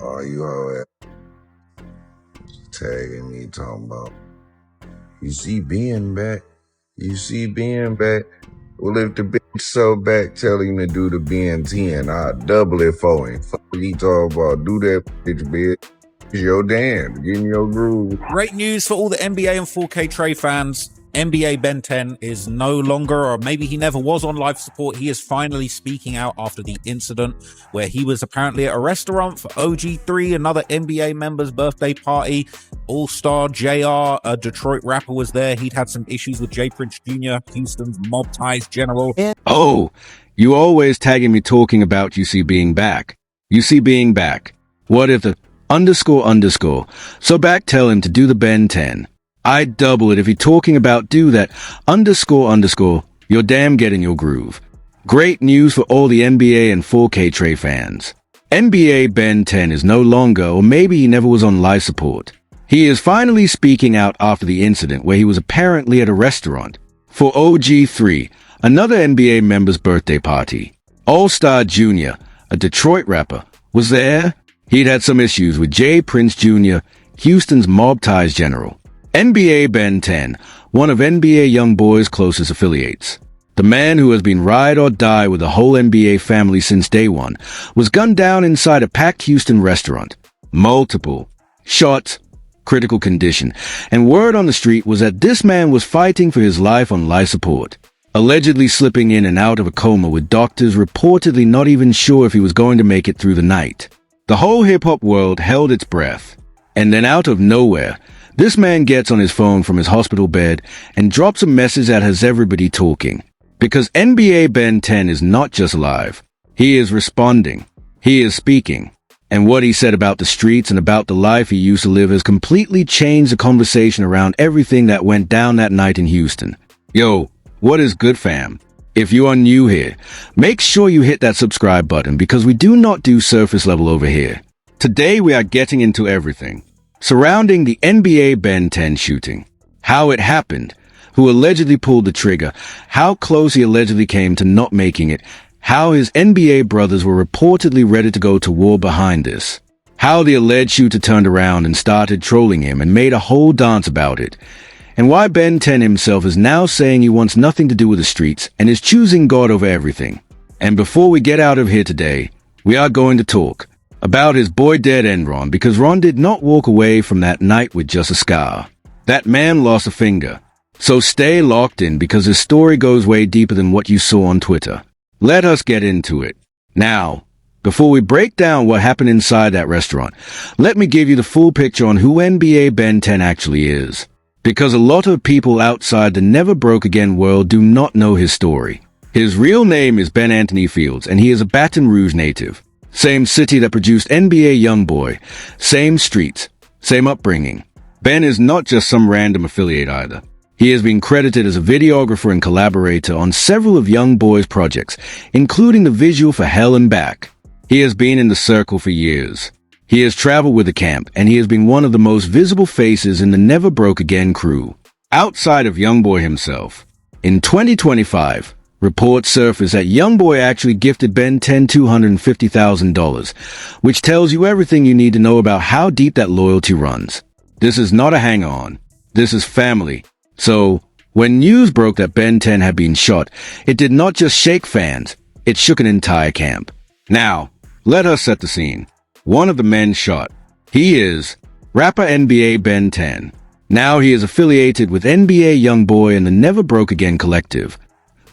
Oh, you all tagging me talking about, you see Ben back? You see Ben back? Well, if the bitch so back, tell him to do the Ben 10. I'll double it for him. Fuck he talking about, do that bitch, bitch. It's your damn. Get in your groove. Great news for all the NBA and 4K Trey fans. NBA Ben 10 is no longer, or maybe he never was, on life support. He is finally speaking out after the incident where he was apparently at a restaurant for OG3, another NBA member's birthday party. All-Star JR, a Detroit rapper, was there. He'd had some issues with J. Prince Jr., Houston's mob ties general. Oh, you always tagging me talking about UC being back. UC being back. What if the __? So back tell him to do the Ben 10. I'd double it if he talking about do that __. You're damn getting your groove. Great news for all the NBA and 4K Trey fans. NBA Ben 10 is no longer, or maybe he never was, on life support. He is finally speaking out after the incident where he was apparently at a restaurant for OG3, another NBA member's birthday party. All-Star Jr., a Detroit rapper, was there. He'd had some issues with J. Prince Jr., Houston's mob ties general. NBA Ben 10, one of NBA YoungBoy's closest affiliates. The man who has been ride or die with the whole NBA family since day one was gunned down inside a packed Houston restaurant. Multiple shots, critical condition, and word on the street was that this man was fighting for his life on life support, allegedly slipping in and out of a coma with doctors reportedly not even sure if he was going to make it through the night. The whole hip-hop world held its breath. And then out of nowhere, this man gets on his phone from his hospital bed and drops a message that has everybody talking. Because NBA Ben 10 is not just alive. He is responding. He is speaking. And what he said about the streets and about the life he used to live has completely changed the conversation around everything that went down that night in Houston. Yo, what is good, fam? If you are new here, make sure you hit that subscribe button because we do not do surface level over here. Today we are getting into everything surrounding the NBA Ben 10 shooting. How it happened, who allegedly pulled the trigger, how close he allegedly came to not making it, how his NBA brothers were reportedly ready to go to war behind this, how the alleged shooter turned around and started trolling him and made a whole dance about it, and why Ben 10 himself is now saying he wants nothing to do with the streets and is choosing God over everything. And before we get out of here today, we are going to talk about his boy dead Enron, because Ron did not walk away from that night with just a scar. That man lost a finger. So stay locked in because his story goes way deeper than what you saw on Twitter. Let us get into it. Now, before we break down what happened inside that restaurant, let me give you the full picture on who NBA Ben 10 actually is. Because a lot of people outside the Never Broke Again world do not know his story. His real name is Ben Anthony Fields, and he is a Baton Rouge native. Same city that produced NBA YoungBoy. Same streets. Same upbringing. Ben is not just some random affiliate either. He has been credited as a videographer and collaborator on several of YoungBoy's projects, including the visual for Hell and Back. He has been in the circle for years. He has traveled with the camp, and he has been one of the most visible faces in the Never Broke Again crew, outside of YoungBoy himself. In 2025, reports surfaced that YoungBoy actually gifted Ben 10 $250,000, which tells you everything you need to know about how deep that loyalty runs. This is not a hang-on. This is family. So, when news broke that Ben 10 had been shot, it did not just shake fans, it shook an entire camp. Now, let us set the scene. One of the men shot. He is rapper NBA Ben 10. Now he is affiliated with NBA YoungBoy and the Never Broke Again collective.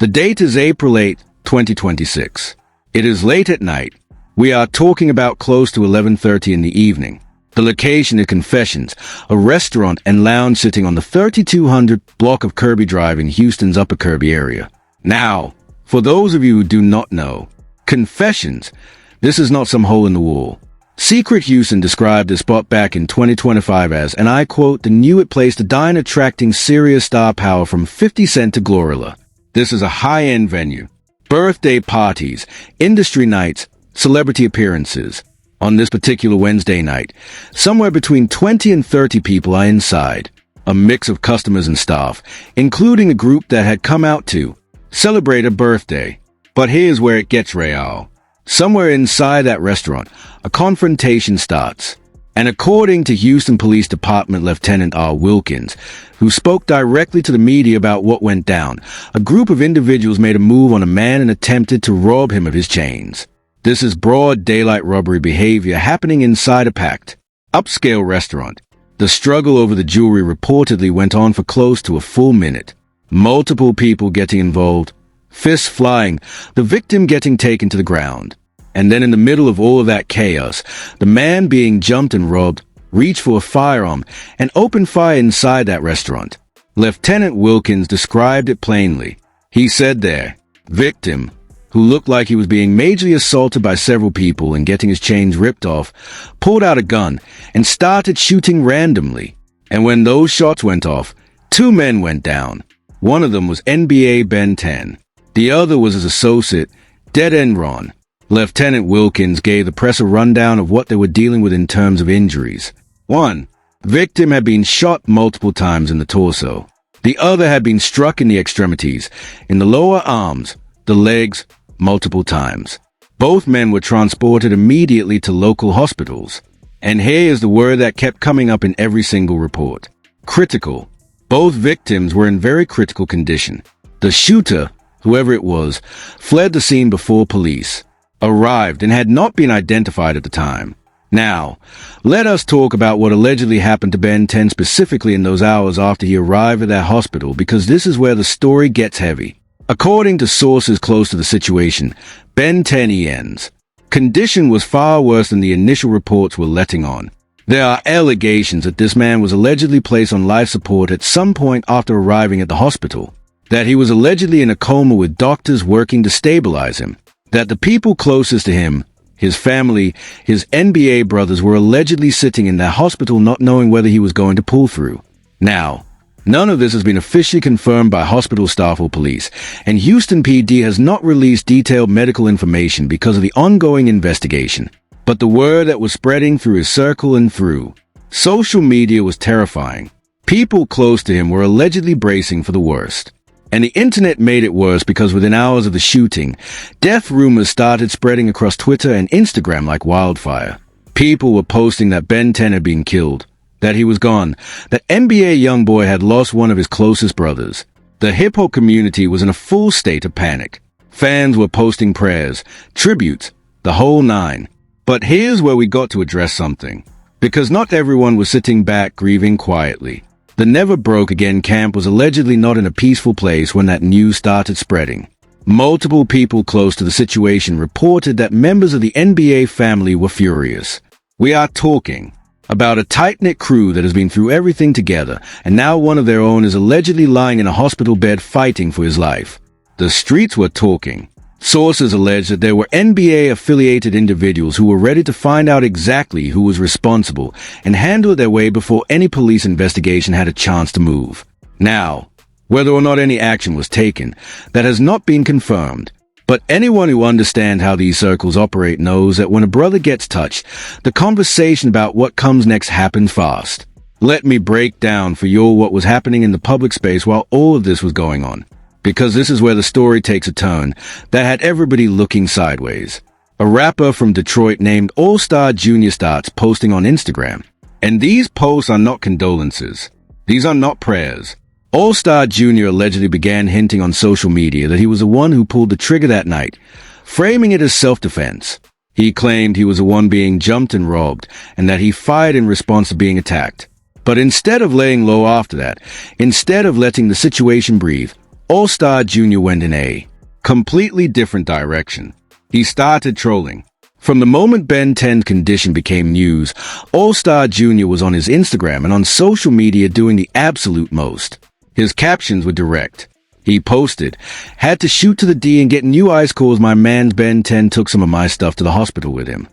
The date is April 8, 2026. It is late at night. We are talking about close to 11:30 in the evening. The location is Confessions, a restaurant and lounge sitting on the 3200 block of Kirby Drive in Houston's Upper Kirby area. Now, for those of you who do not know, Confessions, this is not some hole in the wall. Secret Houston described the spot back in 2025 as, and I quote, the knew it place to dine attracting serious star power from 50 Cent to Glorilla. This is a high-end venue. Birthday parties, industry nights, celebrity appearances. On this particular Wednesday night, somewhere between 20 and 30 people are inside. A mix of customers and staff, including a group that had come out to celebrate a birthday. But here's where it gets real. Somewhere inside that restaurant, a confrontation starts. And according to Houston Police Department Lieutenant R. Wilkins, who spoke directly to the media about what went down, a group of individuals made a move on a man and attempted to rob him of his chains. This is broad daylight robbery behavior happening inside a packed, upscale restaurant. The struggle over the jewelry reportedly went on for close to a full minute. Multiple people getting involved, fists flying, the victim getting taken to the ground. And then in the middle of all of that chaos, the man being jumped and robbed reached for a firearm and opened fire inside that restaurant. Lieutenant Wilkins described it plainly. He said there, victim, who looked like he was being majorly assaulted by several people and getting his chains ripped off, pulled out a gun and started shooting randomly. And when those shots went off, 2 men went down. One of them was NBA Ben 10. The other was his associate, Dead End Ron. Lieutenant Wilkins gave the press a rundown of what they were dealing with in terms of injuries. 1. Victim had been shot multiple times in the torso. The other had been struck in the extremities, in the lower arms, the legs, multiple times. Both men were transported immediately to local hospitals. And here is the word that kept coming up in every single report. Critical. Both victims were in very critical condition. The shooter, whoever it was, fled the scene before police arrived and had not been identified at the time. Now, let us talk about what allegedly happened to Ben 10 specifically in those hours after he arrived at that hospital, because this is where the story gets heavy. According to sources close to the situation, Ben 10 ends. Condition was far worse than the initial reports were letting on. There are allegations that this man was allegedly placed on life support at some point after arriving at the hospital, that he was allegedly in a coma with doctors working to stabilize him, that the people closest to him, his family, his NBA brothers, were allegedly sitting in that hospital not knowing whether he was going to pull through. Now, none of this has been officially confirmed by hospital staff or police, and Houston PD has not released detailed medical information because of the ongoing investigation. But the word that was spreading through his circle and through social media was terrifying. People close to him were allegedly bracing for the worst. And the internet made it worse because within hours of the shooting, death rumors started spreading across Twitter and Instagram like wildfire. People were posting that Ben 10 had been killed, that he was gone, that NBA YoungBoy had lost one of his closest brothers. The hip-hop community was in a full state of panic. Fans were posting prayers, tributes, the whole nine. But here's where we got to address something. Because not everyone was sitting back grieving quietly. The Never Broke Again camp was allegedly not in a peaceful place when that news started spreading. Multiple people close to the situation reported that members of the NBA family were furious. We are talking about a tight-knit crew that has been through everything together, and now one of their own is allegedly lying in a hospital bed fighting for his life. The streets were talking. Sources allege that there were NBA-affiliated individuals who were ready to find out exactly who was responsible and handle it their way before any police investigation had a chance to move. Now, whether or not any action was taken, that has not been confirmed. But anyone who understands how these circles operate knows that when a brother gets touched, the conversation about what comes next happens fast. Let me break down for you what was happening in the public space while all of this was going on. Because this is where the story takes a turn that had everybody looking sideways. A rapper from Detroit named All-Star Jr. starts posting on Instagram. And these posts are not condolences. These are not prayers. All-Star Jr. allegedly began hinting on social media that he was the one who pulled the trigger that night, framing it as self-defense. He claimed he was the one being jumped and robbed, and that he fired in response to being attacked. But instead of laying low after that, instead of letting the situation breathe, All-Star Jr. went in a completely different direction. He started trolling. From the moment Ben 10's condition became news, All-Star Jr. was on his Instagram and on social media doing the absolute most. His captions were direct. He posted, "Had to shoot to the D and get new ice cause my man's Ben 10 took some of my stuff to the hospital with him."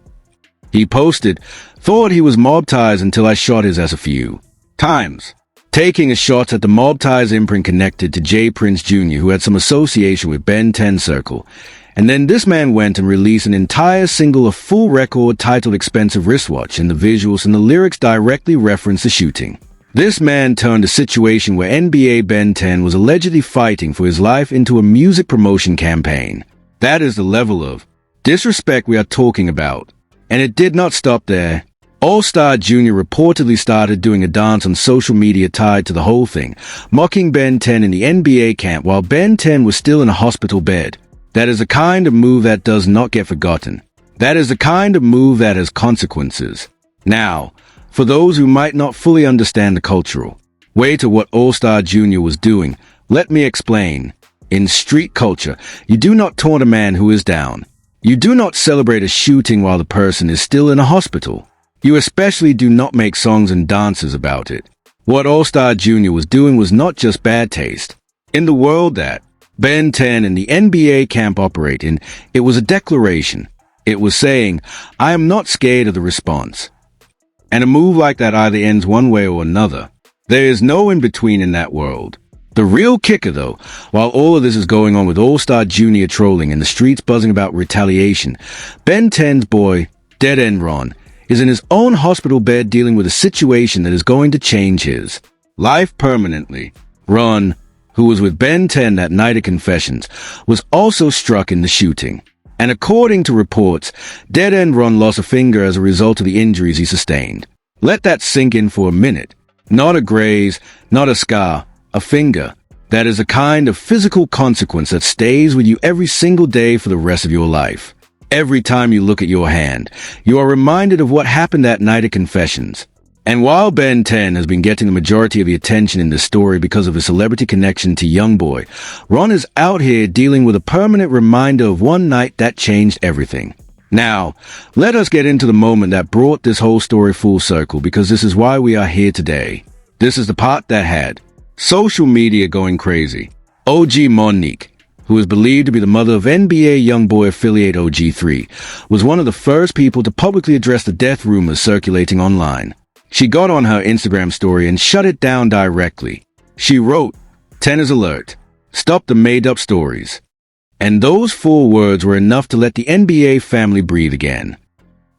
He posted, "Thought he was mob ties until I shot his ass a few times." Taking a shot at the mob ties imprint connected to J. Prince Jr., who had some association with Ben 10 Circle. And then this man went and released an entire single, a full record titled Expensive Wristwatch, and the visuals and the lyrics directly reference the shooting. This man turned a situation where NBA Ben 10 was allegedly fighting for his life into a music promotion campaign. That is the level of Disrespect we are talking about. And it did not stop there. All-Star Jr. reportedly started doing a dance on social media tied to the whole thing, mocking Ben 10 in the NBA camp while Ben 10 was still in a hospital bed. That is the kind of move that does not get forgotten. That is the kind of move that has consequences. Now, for those who might not fully understand the cultural weight of what All-Star Jr. was doing, let me explain. In street culture, you do not taunt a man who is down. You do not celebrate a shooting while the person is still in a hospital. You especially do not make songs and dances about it. What All-Star Jr. was doing was not just bad taste. In the world that Ben 10 and the NBA camp operate in, it was a declaration. It was saying, I am not scared of the response. And a move like that either ends one way or another. There is no in-between in that world. The real kicker, though, while all of this is going on with All-Star Jr. trolling and the streets buzzing about retaliation, Ben 10's boy, Dead End Ron, is in his own hospital bed dealing with a situation that is going to change his life permanently. Ron, who was with Ben 10 that night at Confessions, was also struck in the shooting. And according to reports, Dead End Ron lost a finger as a result of the injuries he sustained. Let that sink in for a minute. Not a graze, not a scar, a finger. That is a kind of physical consequence that stays with you every single day for the rest of your life. Every time you look at your hand, you are reminded of what happened that night at Confessions. And while Ben 10 has been getting the majority of the attention in this story because of his celebrity connection to Youngboy, Ron is out here dealing with a permanent reminder of one night that changed everything. Now, let us get into the moment that brought this whole story full circle, because this is why we are here today. This is the part that had social media going crazy. OG Monique, who is believed to be the mother of NBA Youngboy affiliate OG3, was one of the first people to publicly address the death rumors circulating online. She got on her Instagram story and shut it down directly. She wrote, "Tennis alert. Stop the made-up stories." And those 4 words were enough to let the NBA family breathe again.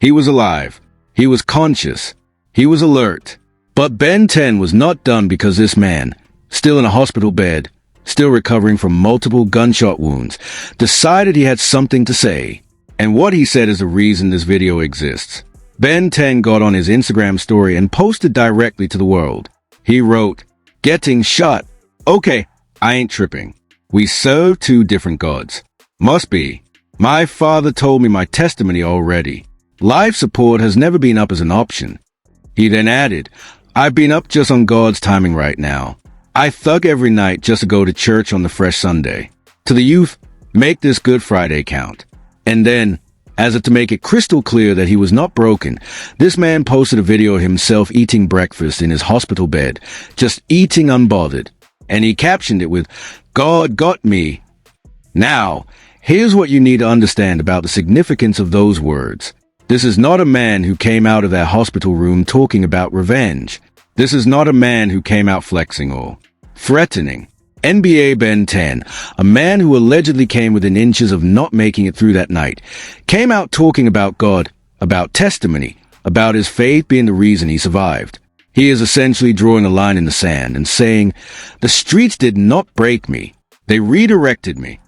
He was alive. He was conscious. He was alert. But Ben 10 was not done, because this man, still in a hospital bed, still recovering from multiple gunshot wounds, decided he had something to say. And what he said is the reason this video exists. Ben 10 got on his Instagram story and posted directly to the world. He wrote, "Getting shot. Okay, I ain't tripping. We serve 2 different gods. Must be. My father told me my testimony already. Life support has never been up as an option." He then added, "I've been up just on God's timing right now. I thug every night just to go to church on the fresh Sunday. To the youth, make this Good Friday count." And then, as if to make it crystal clear that he was not broken, this man posted a video of himself eating breakfast in his hospital bed, just eating unbothered. And he captioned it with, "God got me." Now, here's what you need to understand about the significance of those words. This is not a man who came out of that hospital room talking about revenge. This is not a man who came out flexing or threatening. NBA Ben 10, a man who allegedly came within inches of not making it through that night, came out talking about God, about testimony, about his faith being the reason he survived. He is essentially drawing a line in the sand and saying, the streets did not break me. They redirected me.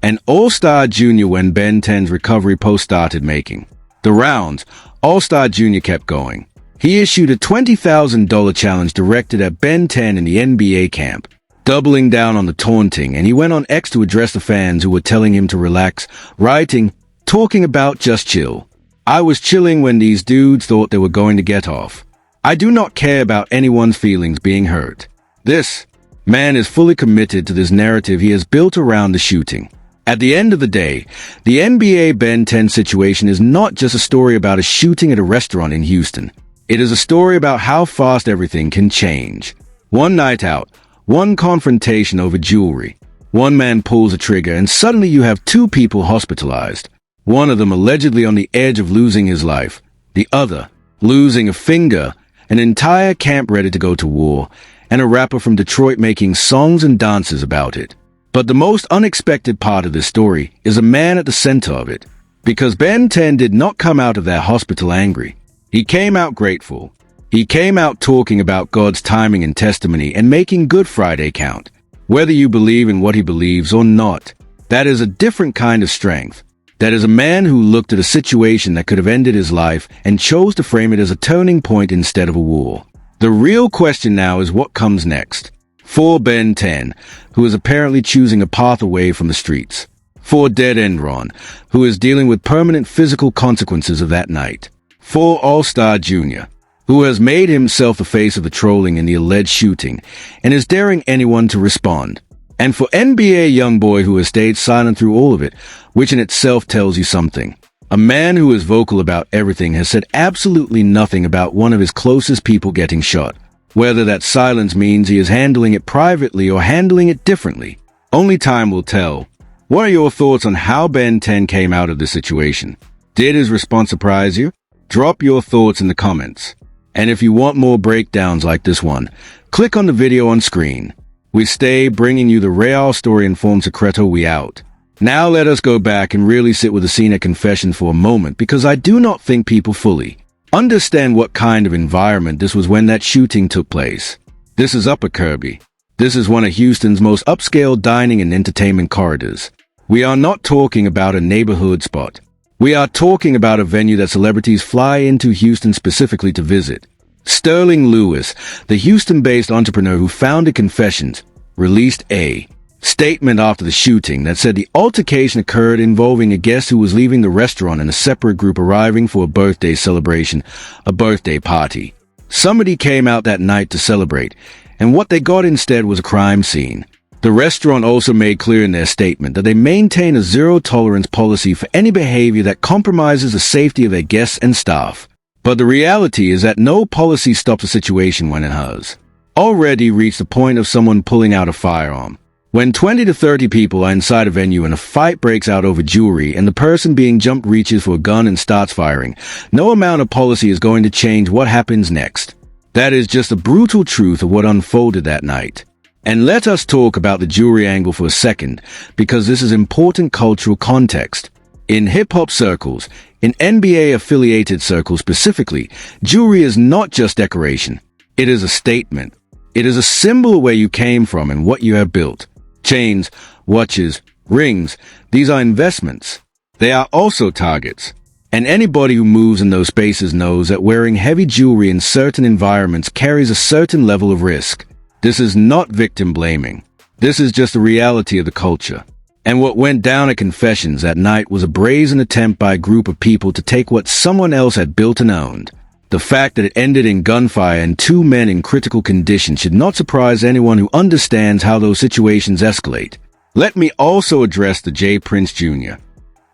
And All-Star Jr., when Ben 10's recovery post started making the rounds, All-Star Jr. kept going. He issued a $20,000 challenge directed at Ben 10 in the NBA camp, doubling down on the taunting, and he went on X to address the fans who were telling him to relax, writing, talking about just chill. "I was chilling when these dudes thought they were going to get off. I do not care about anyone's feelings being hurt." This man is fully committed to this narrative he has built around the shooting. At the end of the day, the NBA Ben 10 situation is not just a story about a shooting at a restaurant in Houston. It is a story about how fast everything can change. One night out, one confrontation over jewelry. One man pulls a trigger and suddenly you have 2 people hospitalized. One of them allegedly on the edge of losing his life. The other losing a finger, an entire camp ready to go to war, and a rapper from Detroit making songs and dances about it. But the most unexpected part of this story is a man at the center of it. Because Ben 10 did not come out of that hospital angry. He came out grateful. He came out talking about God's timing and testimony and making Good Friday count. Whether you believe in what he believes or not, that is a different kind of strength. That is a man who looked at a situation that could have ended his life and chose to frame it as a turning point instead of a war. The real question now is what comes next. For Ben 10, who is apparently choosing a path away from the streets. For Dead End Ron, who is dealing with permanent physical consequences of that night. For All-Star Jr., who has made himself the face of the trolling in the alleged shooting and is daring anyone to respond. And for NBA Youngboy, who has stayed silent through all of it, which in itself tells you something. A man who is vocal about everything has said absolutely nothing about one of his closest people getting shot. Whether that silence means he is handling it privately or handling it differently, only time will tell. What are your thoughts on how Ben 10 came out of this situation? Did his response surprise you? Drop your thoughts in the comments. And if you want more breakdowns like this one, click on the video on screen. We stay bringing you the real story in form secreto. We out. Now let us go back and really sit with the scene at confession for a moment, because I do not think people fully understand what kind of environment this was when that shooting took place. This is Upper Kirby. This is one of Houston's most upscale dining and entertainment corridors. We are not talking about a neighborhood spot. We are talking about a venue that celebrities fly into Houston specifically to visit. Sterling Lewis, the Houston-based entrepreneur who founded Confessions, released a statement after the shooting that said the altercation occurred involving a guest who was leaving the restaurant and a separate group arriving for a birthday celebration, a birthday party. Somebody came out that night to celebrate, and what they got instead was a crime scene. The restaurant also made clear in their statement that they maintain a zero-tolerance policy for any behavior that compromises the safety of their guests and staff. But the reality is that no policy stops a situation when it has already reached the point of someone pulling out a firearm. When 20 to 30 people are inside a venue and a fight breaks out over jewelry and the person being jumped reaches for a gun and starts firing, no amount of policy is going to change what happens next. That is just the brutal truth of what unfolded that night. And let us talk about the jewelry angle for a second, because this is important cultural context. In hip-hop circles, in NBA-affiliated circles specifically, jewelry is not just decoration. It is a statement. It is a symbol of where you came from and what you have built. Chains, watches, rings, these are investments. They are also targets. And anybody who moves in those spaces knows that wearing heavy jewelry in certain environments carries a certain level of risk. This is not victim blaming. This is just the reality of the culture. And what went down at Confessions that night was a brazen attempt by a group of people to take what someone else had built and owned. The fact that it ended in gunfire and 2 men in critical condition should not surprise anyone who understands how those situations escalate. Let me also address the J. Prince Jr.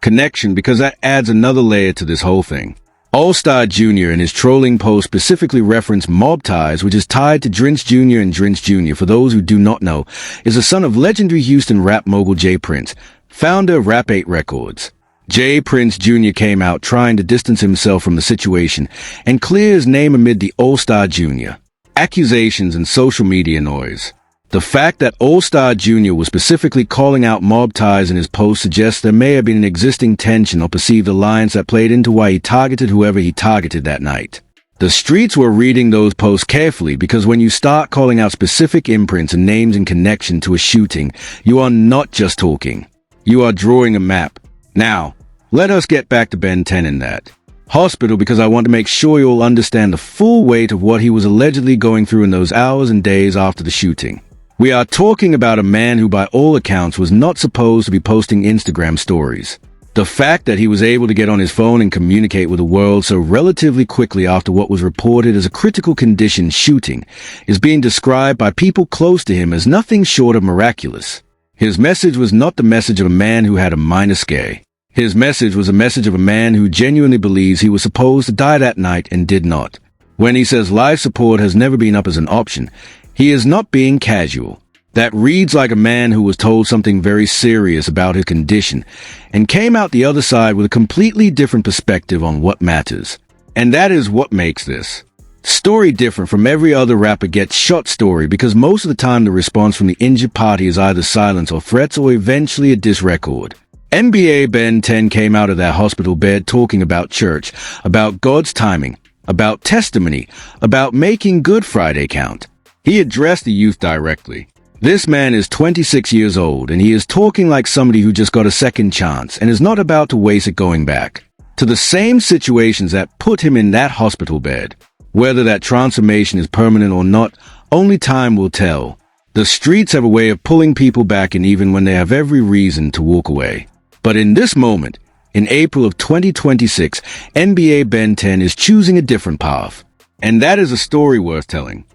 connection, because that adds another layer to this whole thing. All-Star Jr. in his trolling post specifically referenced mob ties, which is tied to Drince Jr. and Drince Jr., for those who do not know, is the son of legendary Houston rap mogul J. Prince, founder of Rap 8 Records. J. Prince Jr. came out trying to distance himself from the situation and clear his name amid the All-Star Jr. accusations and social media noise. The fact that All-Star Jr. was specifically calling out mob ties in his post suggests there may have been an existing tension or perceived alliance that played into why he targeted whoever he targeted that night. The streets were reading those posts carefully, because when you start calling out specific imprints and names in connection to a shooting, you are not just talking. You are drawing a map. Now, let us get back to Ben 10 in that hospital, because I want to make sure you all understand the full weight of what he was allegedly going through in those hours and days after the shooting. We are talking about a man who by all accounts was not supposed to be posting Instagram stories. The fact that he was able to get on his phone and communicate with the world so relatively quickly after what was reported as a critical condition shooting is being described by people close to him as nothing short of miraculous. His message was not the message of a man who had a minor scare. His message was a message of a man who genuinely believes he was supposed to die that night and did not. When he says life support has never been up as an option, he is not being casual. That reads like a man who was told something very serious about his condition and came out the other side with a completely different perspective on what matters. And that is what makes this story different from every other rapper gets shot story, because most of the time the response from the injured party is either silence or threats or eventually a diss record. NBA Ben 10 came out of that hospital bed talking about church, about God's timing, about testimony, about making Good Friday count. He addressed the youth directly. This man is 26 years old, and he is talking like somebody who just got a second chance and is not about to waste it going back to the same situations that put him in that hospital bed. Whether that transformation is permanent or not, only time will tell. The streets have a way of pulling people back in even when they have every reason to walk away. But in this moment, in April of 2026, NBA Ben 10 is choosing a different path. And that is a story worth telling.